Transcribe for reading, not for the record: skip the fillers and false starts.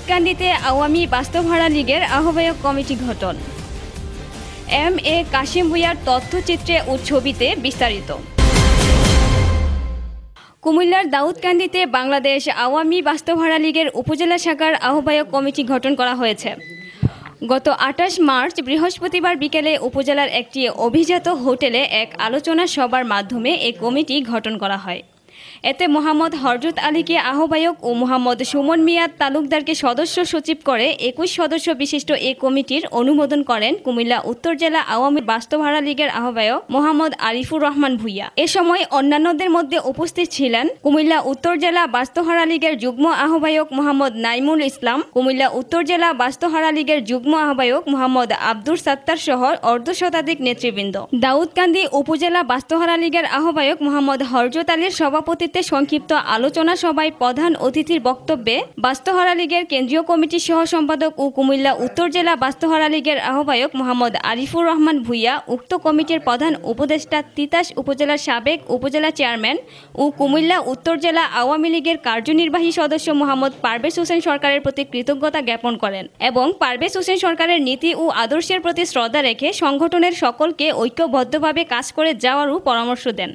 দাউদকান্দিতে আওয়ামী বাস্তবহারা লীগের আহ্বায়ক কমিটি গঠন। এম এ কাশিম ভূঁইয়ার তথ্যচিত্রে ও ছবিতে বিস্তারিত। কুমিল্লার দাউদকান্দিতে বাংলাদেশ আওয়ামী বাস্তবহারা লীগের উপজেলা শাখার আহ্বায়ক কমিটি গঠন করা হয়েছে। গত ২৮ মার্চ বৃহস্পতিবার বিকেলে উপজেলার একটি অভিজাত হোটেলে এক আলোচনা সভার মাধ্যমে এ কমিটি গঠন করা হয়। এতে মোহাম্মদ হরজত আলীকে আহ্বায়ক ও মোহাম্মদ সুমন মিয়া তালুকদারকে সদস্য সচিব করে ২১ সদস্য বিশিষ্ট এ কমিটির অনুমোদন করেন কুমিল্লা উত্তর জেলা আওয়ামী বাস্তবহারা লীগের আহ্বায়ক মোহাম্মদ আরিফুর রহমান ভূঁইয়া। এ সময় অন্যান্যদের মধ্যে উপস্থিত ছিলেন কুমিল্লা উত্তর জেলা বাস্তবহারা লীগের যুগ্ম আহ্বায়ক মোহাম্মদ নাইমুল ইসলাম, কুমিল্লা উত্তর জেলা বাস্তবহারা লীগের যুগ্ম আহ্বায়ক মোহাম্মদ আব্দুর সাত্তার সহ অর্ধশতাধিক নেতৃবৃন্দ। দাউদকান্দি উপজেলা বাস্তবহারা লীগের আহ্বায়ক মোহাম্মদ হরজত আলীর সভাপতিত্বে সংক্ষিপ্ত আলোচনা সভায় প্রধান অতিথির বক্তব্যে বাস্তবহারা লীগের কেন্দ্রীয় কমিটির সহ সম্পাদক ও কুমিল্লা উত্তর জেলা বাস্তবহারা লীগের আহ্বায়ক মোহাম্মদ আরিফুর রহমান ভূঁইয়া উক্ত কমিটির প্রধান উপদেষ্টা তিতাস উপজেলার সাবেক উপজেলা চেয়ারম্যান ও কুমিল্লা উত্তর জেলা আওয়ামী লীগের কার্যনির্বাহী সদস্য মোহাম্মদ পারভেজ হোসেন সরকারের প্রতি কৃতজ্ঞতা জ্ঞাপন করেন এবং পারভেজ হোসেন সরকারের নীতি ও আদর্শের প্রতি শ্রদ্ধা রেখে সংগঠনের সকলকে ঐক্যবদ্ধভাবে কাজ করে যাওয়ারও পরামর্শ দেন।